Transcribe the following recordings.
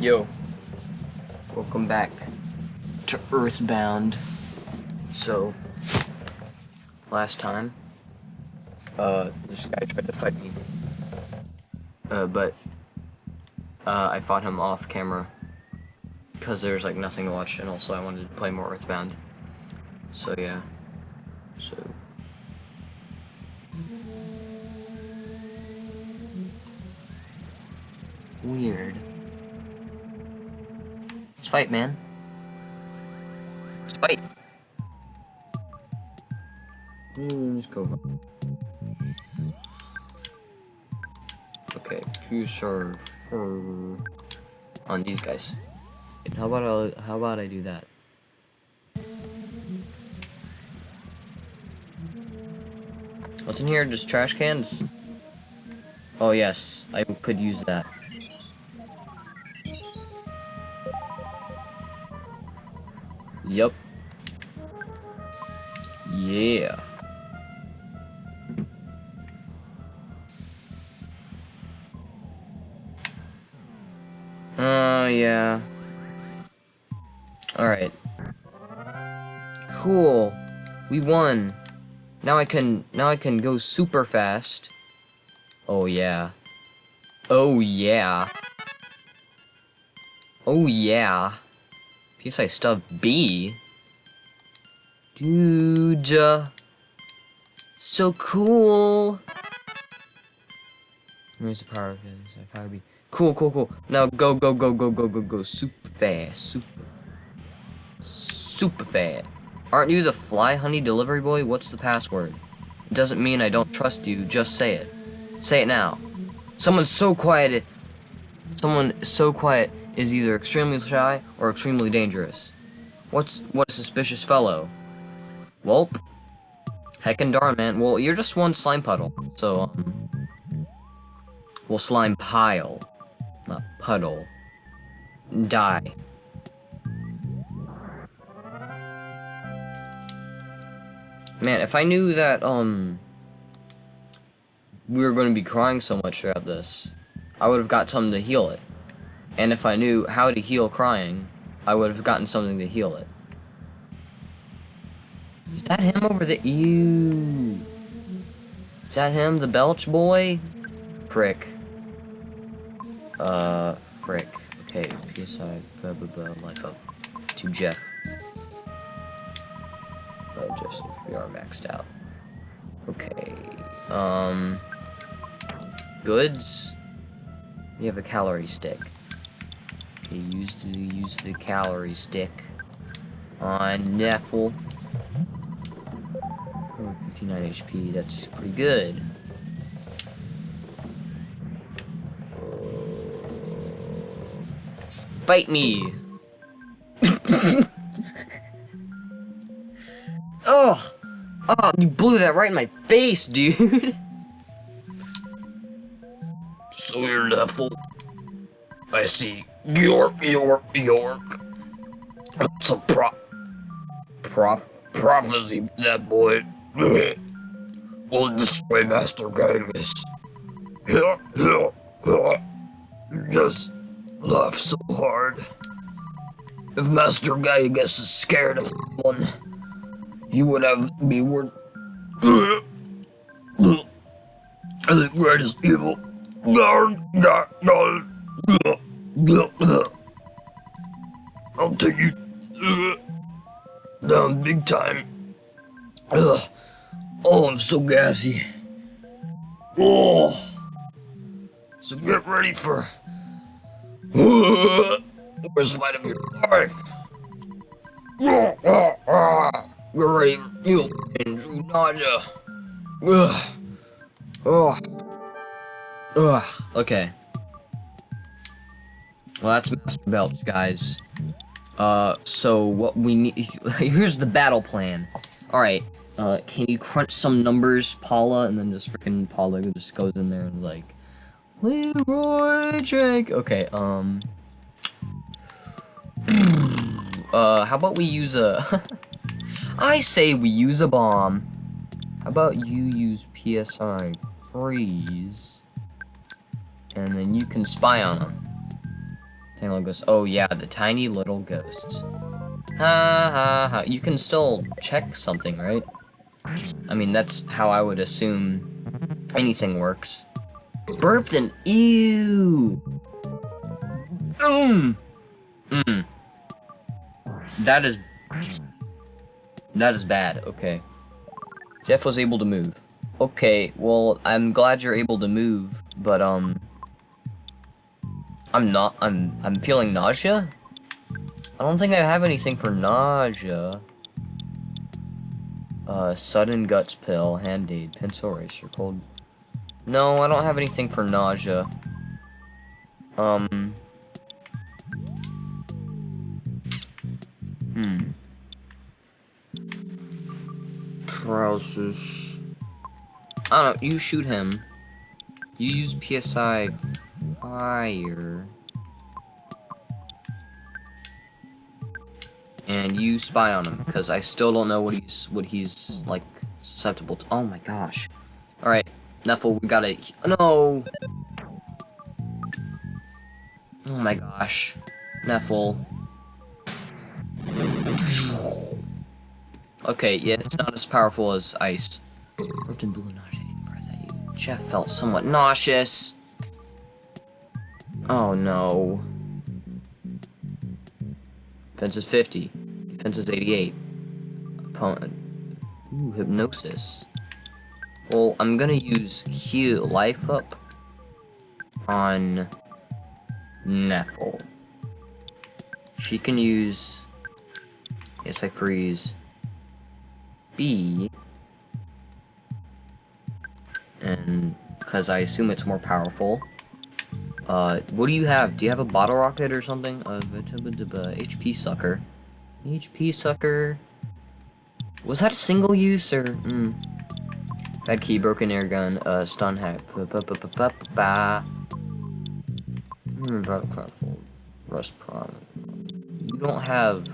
Yo, welcome back to Earthbound. So, last time, this guy tried to fight me, but I fought him off camera, because there's like nothing to watch, and also I wanted to play more Earthbound. So yeah, weird. Let's fight, man. Let's fight. Let's go. Okay, you serve on these guys. And how about I do that? What's in here? Just trash cans? Oh yes, I could use that. Yup. Yeah. Yeah. Alright. Cool. We won. Now I can go super fast. Oh yeah. Oh yeah. Oh yeah. PSI stuff B. Dude. So cool. Where's the power of PSI power B? Cool. Now go. Super fast. Super fast. Aren't you the fly honey delivery boy? What's the password? It doesn't mean I don't trust you, just say it. Say it now. Someone so quiet is either extremely shy or extremely dangerous. What a suspicious fellow. Welp. Heckin' darn, man. Well, you're just one slime puddle. So, well, slime pile. Not puddle. Die. Man, if I knew that, we were going to be crying so much throughout this, I would have got something to heal it. And if I knew how to heal crying, I would have gotten something to heal it. Is that him over there? Ew. Is that him, the Belch boy? Frick. Frick. Okay, PSI, blah, life up. To Jeff. Jeff's VR maxed out. Okay. Goods. You have a calorie stick. Okay, use the calorie stick on Neffel. 59 HP. That's pretty good. Fight me. Oh, you blew that right in my face, dude. So you're Neffel. I see. York. It's a prophecy, that boy. Will destroy Master Gangus. Just laugh so hard. If Master Gangus is scared of someone, he would have me worth. I think red is evil. I'll take you down big time. Oh, I'm so gassy. Oh, so get ready for worst fight of your life. Get ready for you and true nausea. Okay. Well, that's Master Belch, guys. So what we need is, here's the battle plan. Alright, can you crunch some numbers, Paula? And then just freaking Paula just goes in there and is like, Leroy Jake. Okay, how about we use a I say we use a bomb. How about you use PSI freeze And then you can spy on them. Tiny little ghosts. Oh yeah, the tiny little ghosts. Ha ha ha. You can still check something, right? I mean, that's how I would assume anything works. Burped and ew. That is bad. Okay. Jeff was able to move. Okay, well, I'm glad you're able to move, but I'm feeling nausea? I don't think I have anything for nausea. Sudden guts pill, hand aid, pencil eraser, cold. No, I don't have anything for nausea. Paralysis. I don't know, you shoot him. You use PSI fire. And you spy on him, because I still don't know what he's like susceptible to. Oh my gosh. Alright, Neffel, we gotta. No! Oh my gosh. Neffel. Okay, yeah, it's not as powerful as ice. Burped blue nauseating breath at you. Jeff felt somewhat nauseous. Oh no. Defense is 50. Defense is 88. Opponent. Ooh, hypnosis. Well, I'm gonna use heal life up on Neffel. She can use. Yes, I freeze. B. And because I assume it's more powerful. What do you have? Do you have a bottle rocket or something? HP sucker. HP sucker. Was that a single use or? Bad key, broken air gun, stun hack. Rust prom. You don't have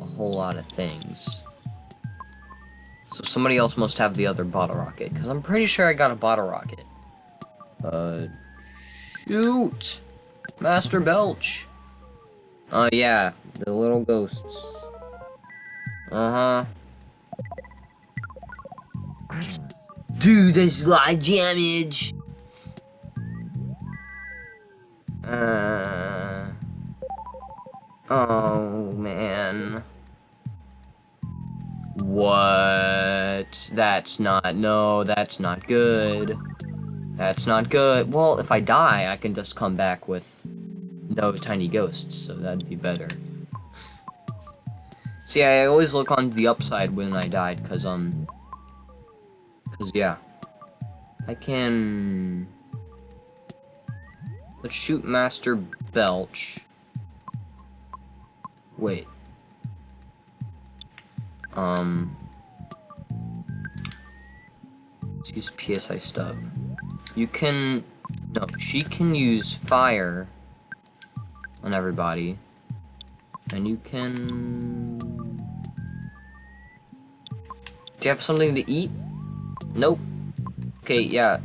a whole lot of things. So somebody else must have the other bottle rocket, because I'm pretty sure I got a bottle rocket. Shoot! Master Belch! Yeah, the little ghosts. Dude, that's a lot of damage! Oh, man. What? That's not, no, that's not good. That's not good. Well, if I die, I can just come back with no tiny ghosts, so that'd be better. See, I always look on the upside when I died, cause yeah. I can... Let's shoot Master Belch. Wait. Let's use PSI stub. You can... No, she can use fire on everybody. And you can... Do you have something to eat? Nope. Okay, yeah,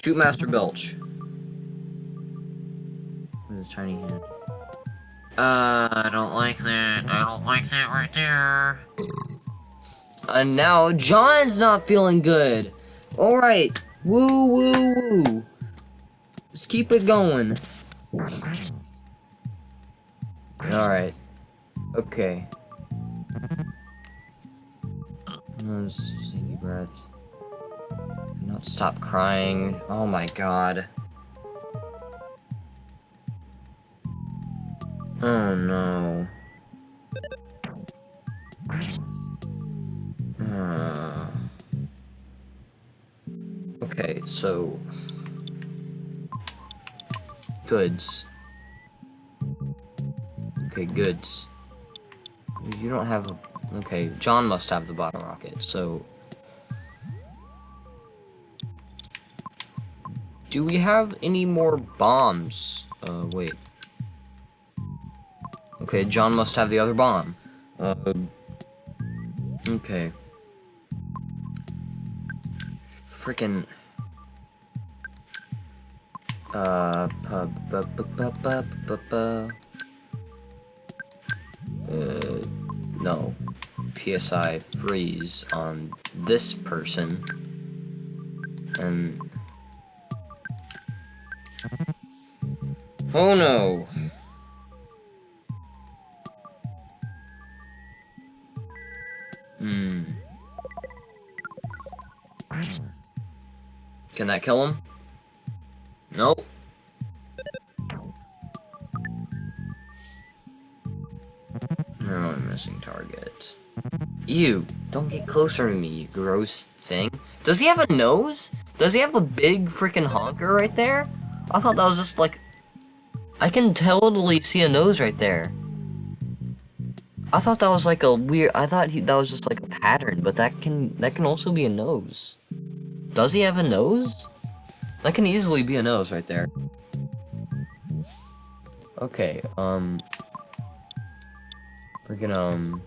shoot Master Belch. With his tiny hand. I don't like that. I don't like that right there. And now John's not feeling good. Alright. Woo, woo, woo. Let's keep it going. Alright. Okay. Deep breath. Not stop crying. Oh my god. Oh no. Okay, so goods. Okay, goods. You don't have a... Okay, John must have the bottle rocket, so... Do we have any more bombs? Wait. Okay, John must have the other bomb. Okay. Frickin'... No. PSI freeze on this person. And... oh no! Can that kill him? Nope. Oh, I'm missing target. Ew, don't get closer to me, you gross thing. Does he have a nose? Does he have the big freaking honker right there? I thought that was just like... I can totally see a nose right there. I thought that was like a weird... I thought that was just like a pattern, but that can also be a nose. Does he have a nose? That can easily be a nose right there. Okay, Freaking,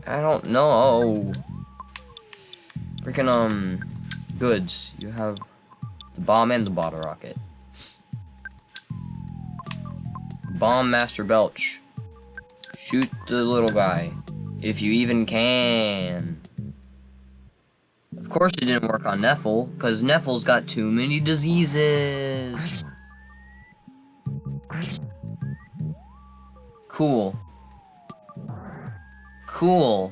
I don't know. Freaking, goods. You have the bomb and the bottle rocket. Bomb Master Belch. Shoot the little guy. If you even can. Of course it didn't work on Neffel, because Neffel's got too many diseases. Cool. Cool.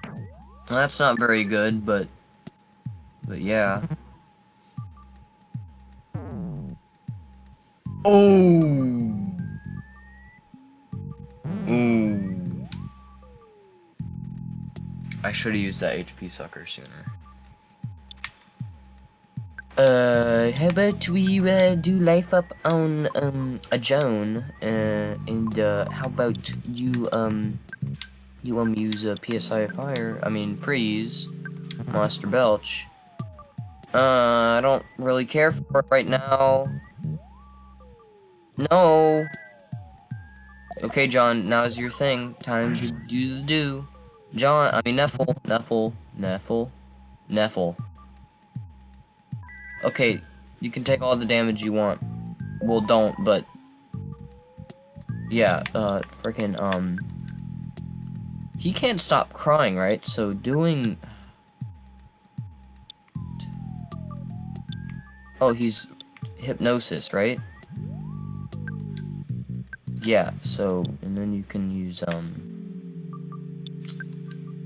Well, that's not very good, but yeah. Oh. Ooh. I should have used that HP sucker sooner. How about we do life up on a Joan, and how about you use a PSI fire? I mean freeze, Master Belch. I don't really care for it right now. No. Okay, John, now's your thing. Time to do the do. John, I mean Neffel. Okay, you can take all the damage you want. Well, don't, but... yeah, freaking, he can't stop crying, right? So doing... oh, he's hypnosis, right? Yeah, so, and then you can use,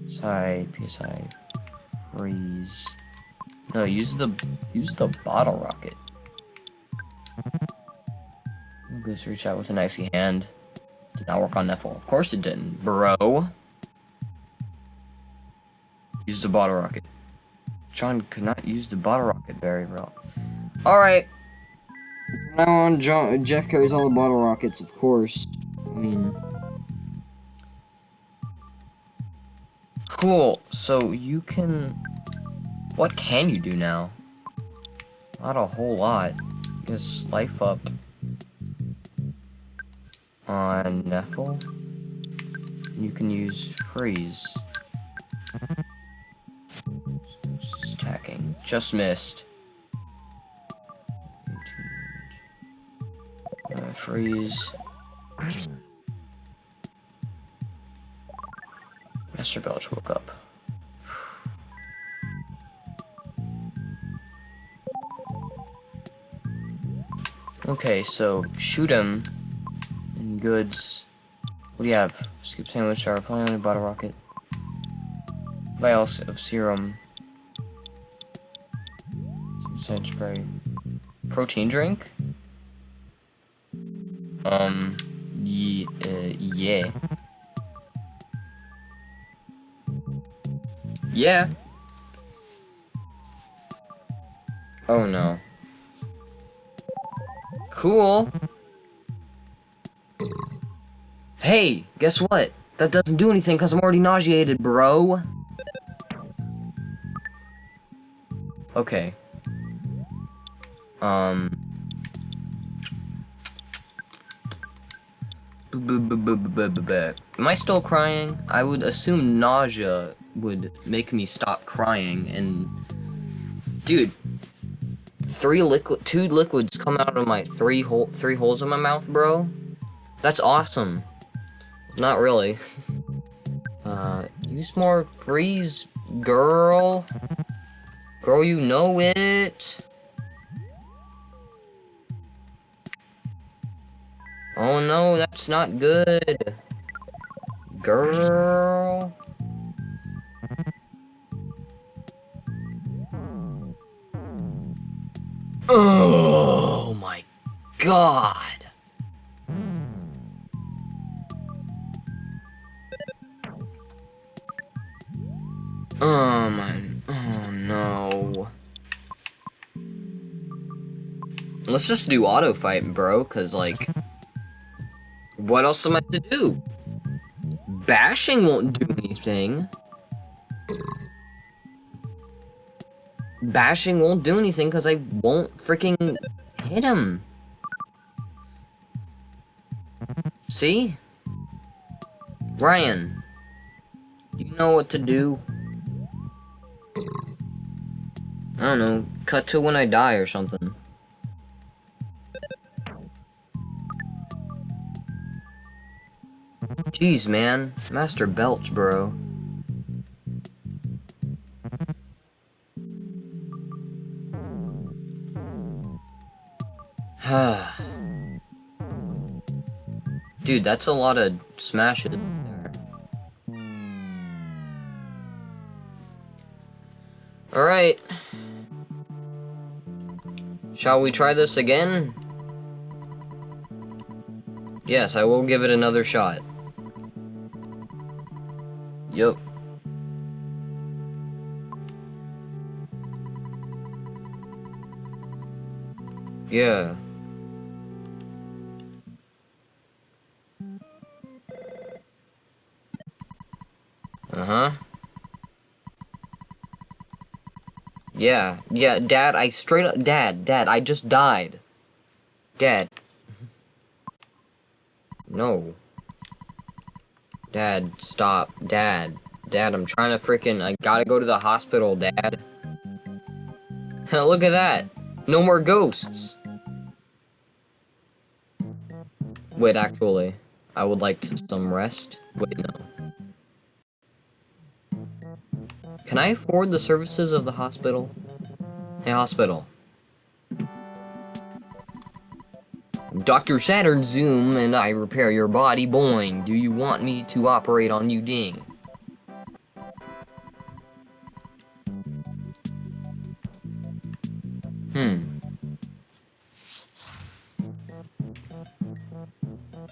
PSI freeze. No, use the bottle rocket. Goose reach out with an icy hand. Did not work on Neffel. Of course it didn't, bro. Use the bottle rocket. John could not use the bottle rocket very well. Alright. From now on, Jeff carries all the bottle rockets, of course. I mean... cool, so you can... what can you do now? Not a whole lot. I guess life up on Neffel. You can use freeze. Just attacking. Just missed. Freeze. Master Belch woke up. Okay, so shoot him in goods. What do you have? Scoop sandwich, shower, flying, bottle rocket. Vials of serum. Scent spray. Protein drink? Yeah. Yeah. Oh no. Cool. Hey, guess what? That doesn't do anything because I'm already nauseated, bro. Okay. Am I still crying? I would assume nausea would make me stop crying, and dude, two liquids come out of my three holes in my mouth, bro. That's awesome. Not really. Use more freeze, girl. Girl, you know it. Oh no, that's not good. Girl. Oh my god. Oh no. Let's just do auto fight, bro, cause like, what else am I to do? Bashing won't do anything. Bashing won't do anything because I won't freaking hit him. See? Ryan, you know what to do? I don't know, cut to when I die or something. Jeez, man. Master Belch, bro. Dude, that's a lot of smashes there. Alright. Shall we try this again? Yes, I will give it another shot. Yup. Yeah. Uh-huh. Yeah, Dad, I straight up, Dad, I just died. Dad. No. Dad, stop. Dad, I'm trying to freaking, I gotta go to the hospital, Dad. Look at that. No more ghosts. Wait, actually, I would like some rest. Wait, no. Can I afford the services of the hospital? Hey, hospital. Dr. Saturn Zoom and I repair your body, boing. Do you want me to operate on you, ding?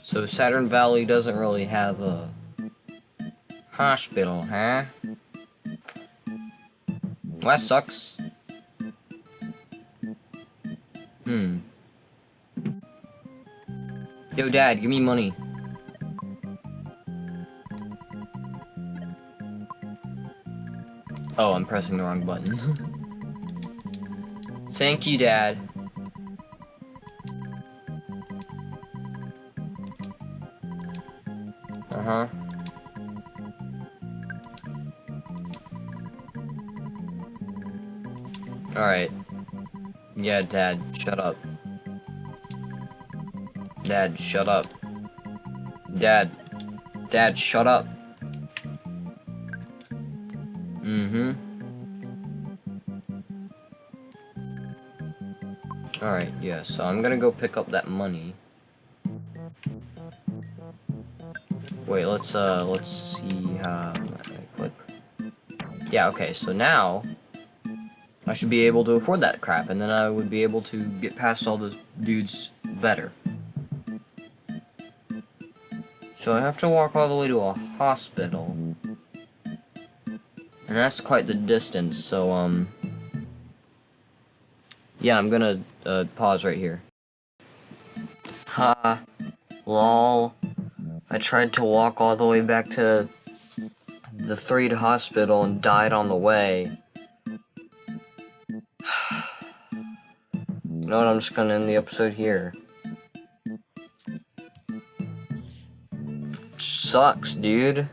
So Saturn Valley doesn't really have a hospital, huh? Well, that sucks. Yo, Dad, give me money. Oh, I'm pressing the wrong button. Thank you, Dad. Uh-huh. Alright. Yeah, Dad, shut up. Dad, shut up. Dad, shut up. Alright, yeah, so I'm gonna go pick up that money. Wait, let's see how I click. Yeah, okay, so now I should be able to afford that crap, and then I would be able to get past all those dudes better. So I have to walk all the way to a hospital. And that's quite the distance, so, yeah, I'm gonna, pause right here. Ha. Lol. I tried to walk all the way back to the 3rd hospital and died on the way. You know what, I'm just gonna end the episode here. sucks, dude.